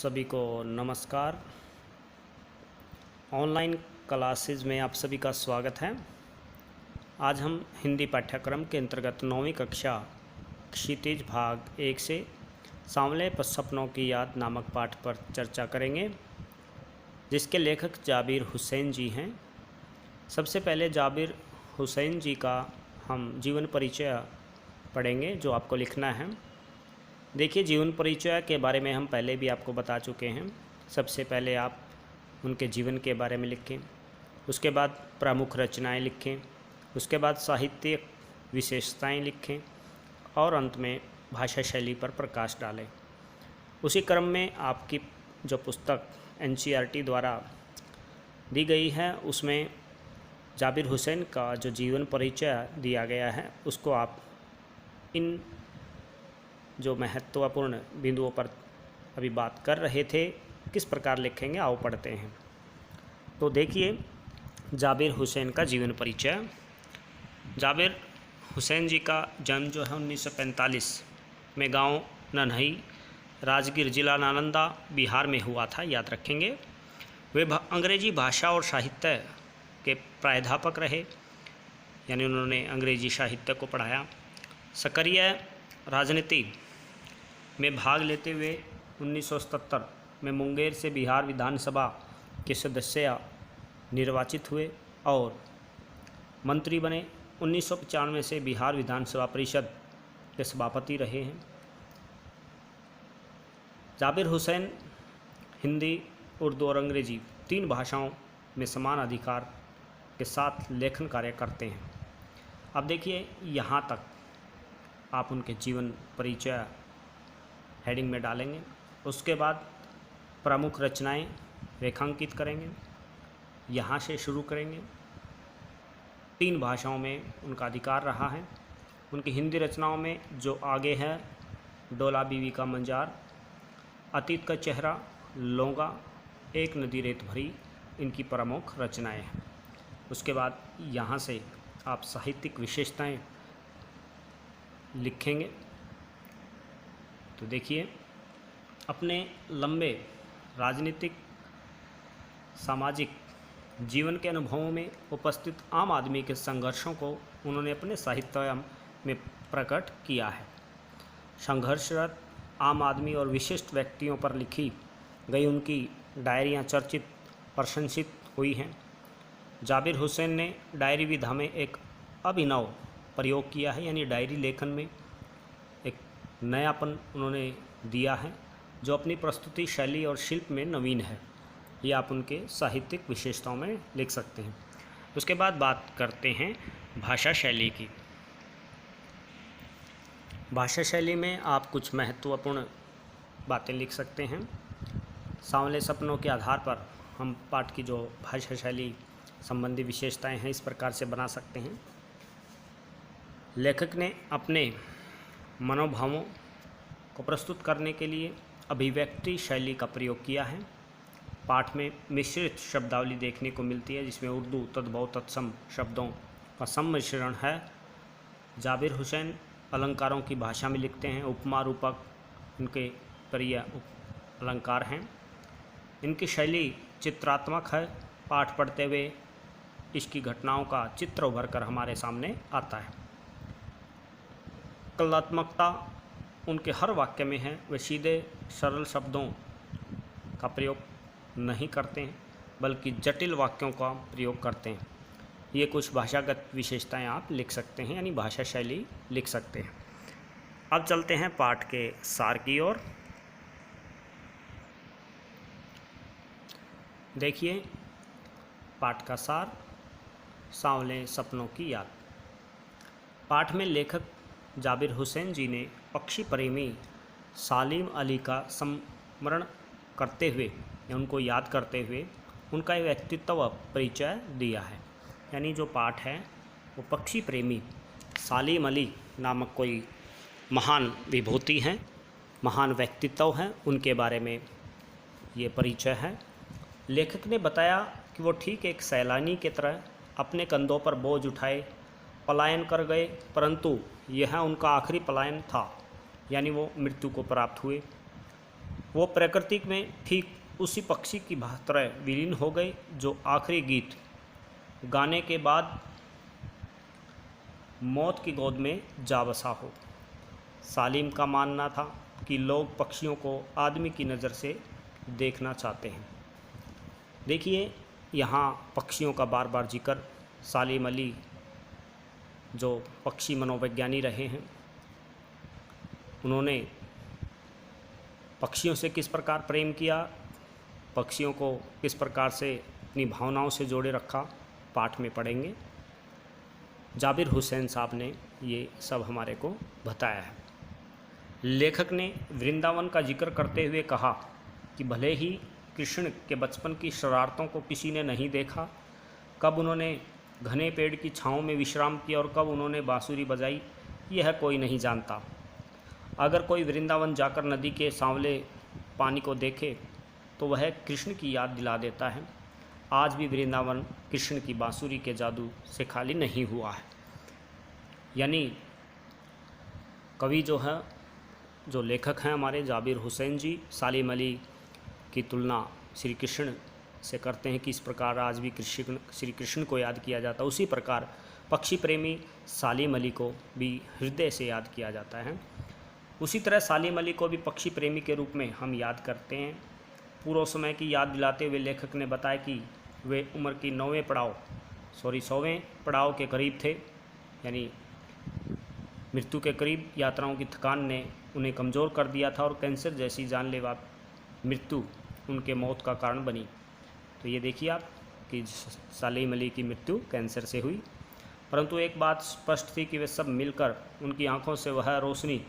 सभी को नमस्कार। ऑनलाइन क्लासेस में आप सभी का स्वागत है। आज हम हिंदी पाठ्यक्रम के अंतर्गत 9वीं कक्षा क्षितिज भाग 1 से सांवले सपनों की याद नामक पाठ पर चर्चा करेंगे, जिसके लेखक जाबिर हुसैन जी हैं। सबसे पहले जाबिर हुसैन जी का हम जीवन परिचय पढ़ेंगे, जो आपको लिखना है। देखिए, जीवन परिचय के बारे में हम पहले भी आपको बता चुके हैं। सबसे पहले आप उनके जीवन के बारे में लिखें, उसके बाद प्रमुख रचनाएं लिखें, उसके बाद साहित्यिक विशेषताएं लिखें और अंत में भाषा शैली पर प्रकाश डालें। उसी क्रम में आपकी जो पुस्तक NCERT द्वारा दी गई है, उसमें जाबिर हुसैन का जो जीवन परिचय दिया गया है, उसको आप इन जो महत्वपूर्ण बिंदुओं पर अभी बात कर रहे थे किस प्रकार लिखेंगे, आओ पढ़ते हैं। तो देखिए, जाबिर हुसैन का जीवन परिचय। जाबिर हुसैन जी का जन्म जो है 1945 में गांव नन्हई, राजगीर जिला नालंदा, बिहार में हुआ था, याद रखेंगे। वे अंग्रेजी भाषा और साहित्य के प्राध्यापक रहे, यानी उन्होंने अंग्रेजी साहित्य को पढ़ाया। सक्रिय राजनीति में भाग लेते हुए 1977 में मुंगेर से बिहार विधानसभा के सदस्य निर्वाचित हुए और मंत्री बने। 1995 से बिहार विधानसभा परिषद के सभापति रहे हैं। जाबिर हुसैन हिंदी, उर्दू और अंग्रेजी 3 भाषाओं में समान अधिकार के साथ लेखन कार्य करते हैं। अब देखिए, यहाँ तक आप उनके जीवन परिचय हेडिंग में डालेंगे। उसके बाद प्रमुख रचनाएं रेखांकित करेंगे, यहाँ से शुरू करेंगे। 3 भाषाओं में उनका अधिकार रहा है। उनकी हिंदी रचनाओं में जो आगे है, डोला बीवी का मंजार, अतीत का चेहरा, लोंगा, एक नदी रेत भरी, इनकी प्रमुख रचनाएं हैं। उसके बाद यहाँ से आप साहित्यिक विशेषताएं लिखेंगे। तो देखिए, अपने लंबे राजनीतिक सामाजिक जीवन के अनुभवों में उपस्थित आम आदमी के संघर्षों को उन्होंने अपने साहित्य में प्रकट किया है। संघर्षरत आम आदमी और विशिष्ट व्यक्तियों पर लिखी गई उनकी डायरियां चर्चित प्रशंसित हुई हैं। जाबिर हुसैन ने डायरी विधा में एक अभिनव प्रयोग किया है, यानी डायरी लेखन में एक नयापन उन्होंने दिया है, जो अपनी प्रस्तुति शैली और शिल्प में नवीन है। ये आप उनके साहित्यिक विशेषताओं में लिख सकते हैं। उसके बाद बात करते हैं भाषा शैली की। भाषा शैली में आप कुछ महत्वपूर्ण बातें लिख सकते हैं। सांवले सपनों के आधार पर हम पाठ की जो भाषा शैली संबंधी विशेषताएं हैं, इस प्रकार से बना सकते हैं। लेखक ने अपने मनोभावों को प्रस्तुत करने के लिए अभिव्यक्ति शैली का प्रयोग किया है। पाठ में मिश्रित शब्दावली देखने को मिलती है, जिसमें उर्दू, तद्भव, तत्सम शब्दों का सम्मिश्रण है। जाबिर हुसैन अलंकारों की भाषा में लिखते हैं। उपमा, रूपक उनके प्रिय अलंकार हैं। इनकी शैली चित्रात्मक है। पाठ पढ़ते हुए इसकी घटनाओं का चित्र उभर कर हमारे सामने आता है। कलात्मकता उनके हर वाक्य में है। वे सीधे सरल शब्दों का प्रयोग नहीं करते हैं, बल्कि जटिल वाक्यों का प्रयोग करते हैं। ये कुछ भाषागत विशेषताएं आप लिख सकते हैं, यानी भाषा शैली लिख सकते हैं। अब चलते हैं पाठ के सार की ओर। देखिए, पाठ का सार, सांवले सपनों की याद। पाठ में लेखक जाबिर हुसैन जी ने पक्षी प्रेमी सालिम अली का स्मरण करते हुए या उनको याद करते हुए उनका व्यक्तित्व परिचय दिया है। यानी जो पाठ है वो पक्षी प्रेमी सालिम अली नामक कोई महान विभूति हैं, महान व्यक्तित्व हैं, उनके बारे में ये परिचय है। लेखक ने बताया कि वो ठीक एक सैलानी की तरह अपने कंधों पर बोझ उठाए पलायन कर गए, परंतु यह उनका आखिरी पलायन था, यानी वो मृत्यु को प्राप्त हुए। वो प्रकृति में ठीक उसी पक्षी की तरह विलीन हो गए जो आखिरी गीत गाने के बाद मौत की गोद में जा बसा हो। सालिम का मानना था कि लोग पक्षियों को आदमी की नज़र से देखना चाहते हैं। देखिए यहाँ पक्षियों का बार बार जिक्र, सालिम अली जो पक्षी मनोविज्ञानी रहे हैं, उन्होंने पक्षियों से किस प्रकार प्रेम किया, पक्षियों को किस प्रकार से अपनी भावनाओं से जोड़े रखा, पाठ में पढ़ेंगे। जाबिर हुसैन साहब ने ये सब हमारे को बताया है। लेखक ने वृंदावन का जिक्र करते हुए कहा कि भले ही कृष्ण के बचपन की शरारतों को किसी ने नहीं देखा, कब उन्होंने घने पेड़ की छाँव में विश्राम किया और कब उन्होंने बांसुरी बजाई, यह कोई नहीं जानता। अगर कोई वृंदावन जाकर नदी के सांवले पानी को देखे तो वह कृष्ण की याद दिला देता है। आज भी वृंदावन कृष्ण की बांसुरी के जादू से खाली नहीं हुआ है। यानी कवि जो है, जो लेखक हैं हमारे जाबिर हुसैन जी, सालिम अली की तुलना श्री कृष्ण से करते हैं कि इस प्रकार आज भी श्री कृष्ण को याद किया जाता है, उसी प्रकार पक्षी प्रेमी सालिम अली को भी हृदय से याद किया जाता है। उसी तरह सालिम अली को भी पक्षी प्रेमी के रूप में हम याद करते हैं। पूर्व समय की याद दिलाते हुए लेखक ने बताया कि वे उम्र की 100वें पड़ाव के करीब थे, यानी मृत्यु के करीब। यात्राओं की थकान ने उन्हें कमज़ोर कर दिया था और कैंसर जैसी जानलेवा मृत्यु उनके मौत का कारण बनी। तो ये देखिए आप कि सालिम अली की मृत्यु कैंसर से हुई, परंतु एक बात स्पष्ट थी कि वे सब मिलकर उनकी आंखों से वह रोशनी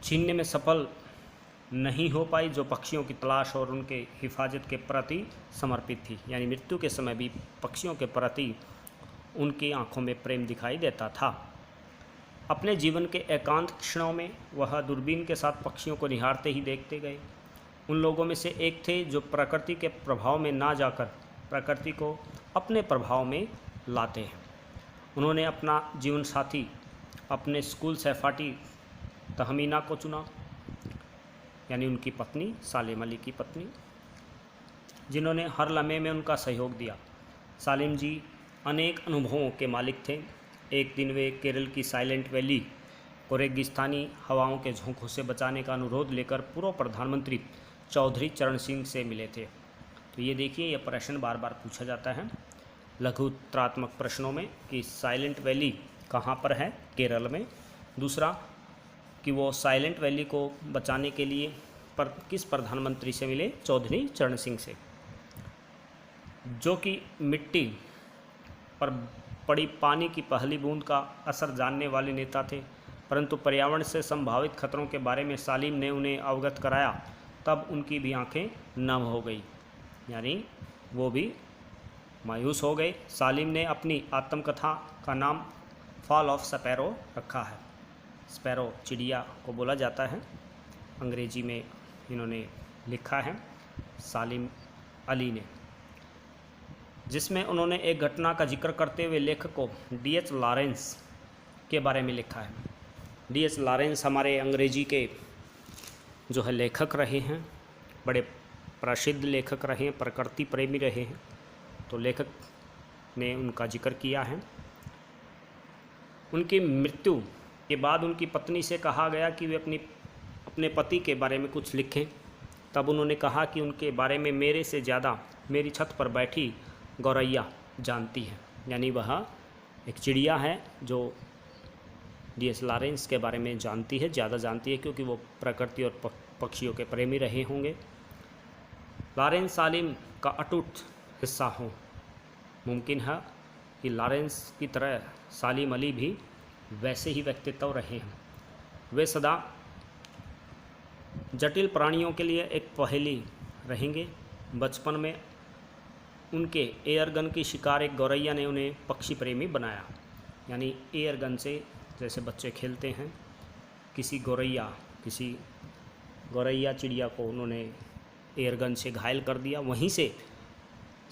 छीनने में सफल नहीं हो पाई जो पक्षियों की तलाश और उनके हिफाजत के प्रति समर्पित थी। यानी मृत्यु के समय भी पक्षियों के प्रति उनकी आंखों में प्रेम दिखाई देता था। अपने जीवन के एकांत क्षणों में वह दूरबीन के साथ पक्षियों को निहारते ही देखते गए। उन लोगों में से एक थे जो प्रकृति के प्रभाव में ना जाकर प्रकृति को अपने प्रभाव में लाते हैं। उन्होंने अपना जीवन साथी अपने स्कूल सहपाठी तहमीना को चुना, यानी उनकी पत्नी सालिम अली की पत्नी, जिन्होंने हर लम्हे में उनका सहयोग दिया। सालिम जी अनेक अनुभवों के मालिक थे। एक दिन वे केरल की साइलेंट वैली को रेगिस्तानी हवाओं के झोंकों से बचाने का अनुरोध लेकर पूर्व प्रधानमंत्री चौधरी चरण सिंह से मिले थे। तो ये देखिए, यह प्रश्न बार बार पूछा जाता है लघु उत्तरात्मक प्रश्नों में कि साइलेंट वैली कहाँ पर है, केरल में। दूसरा कि वो साइलेंट वैली को बचाने के लिए किस प्रधानमंत्री से मिले, चौधरी चरण सिंह से, जो कि मिट्टी पर पड़ी पानी की पहली बूंद का असर जानने वाले नेता थे। परंतु पर्यावरण से संभावित खतरों के बारे में सालिम ने उन्हें अवगत कराया, तब उनकी भी आंखें नम हो गई, यानी वो भी मायूस हो गए। सालिम ने अपनी आत्मकथा का नाम फॉल ऑफ स्पैरो रखा है। स्पैरो चिड़िया को बोला जाता है, अंग्रेजी में इन्होंने लिखा है सालिम अली ने, जिसमें उन्होंने एक घटना का जिक्र करते हुए लेखक को D.H. लॉरेंस के बारे में लिखा है। D.H. लॉरेंस हमारे अंग्रेजी के जो है लेखक रहे हैं, बड़े प्रसिद्ध लेखक रहे हैं, प्रकृति प्रेमी रहे हैं। तो लेखक ने उनका जिक्र किया है। उनकी मृत्यु के बाद उनकी पत्नी से कहा गया कि वे अपने पति के बारे में कुछ लिखें। तब उन्होंने कहा कि उनके बारे में मेरे से ज़्यादा मेरी छत पर बैठी गौरैया जानती है। यानी वह एक चिड़िया है जो D.H. लॉरेंस के बारे में जानती है, ज़्यादा जानती है, क्योंकि वो प्रकृति और पक्षियों के प्रेमी रहे होंगे। लॉरेंस सालिम का अटूट हिस्सा हो। मुमकिन है कि लॉरेंस की तरह सालिम अली भी वैसे ही व्यक्तित्व रहे हैं। वे सदा जटिल प्राणियों के लिए एक पहेली रहेंगे। बचपन में उनके एयरगन की शिकार एक गौरैया ने उन्हें पक्षी प्रेमी बनाया। यानी एयरगन से जैसे बच्चे खेलते हैं, किसी गौरैया चिड़िया को उन्होंने एयरगन से घायल कर दिया। वहीं से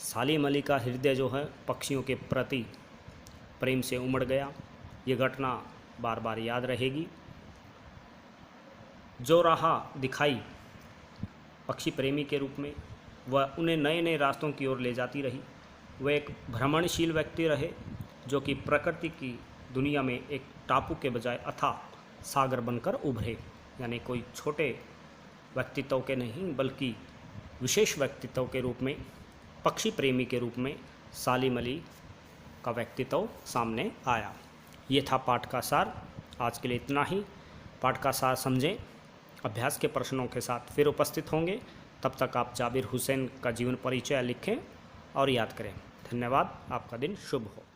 सालिम अली का हृदय जो है पक्षियों के प्रति प्रेम से उमड़ गया। ये घटना बार बार याद रहेगी। जो राह दिखाई पक्षी प्रेमी के रूप में वह उन्हें नए नए रास्तों की ओर ले जाती रही। वह एक भ्रमणशील व्यक्ति रहे जो कि प्रकृति की दुनिया में एक टापू के बजाय अथाह सागर बनकर उभरे, यानी कोई छोटे व्यक्तित्व के नहीं बल्कि विशेष व्यक्तित्व के रूप में, पक्षी प्रेमी के रूप में सालिम अली का व्यक्तित्व सामने आया। ये था पाठ का सार। आज के लिए इतना ही। पाठ का सार समझें, अभ्यास के प्रश्नों के साथ फिर उपस्थित होंगे। तब तक आप जाबिर हुसैन का जीवन परिचय लिखें और याद करें। धन्यवाद। आपका दिन शुभ हो।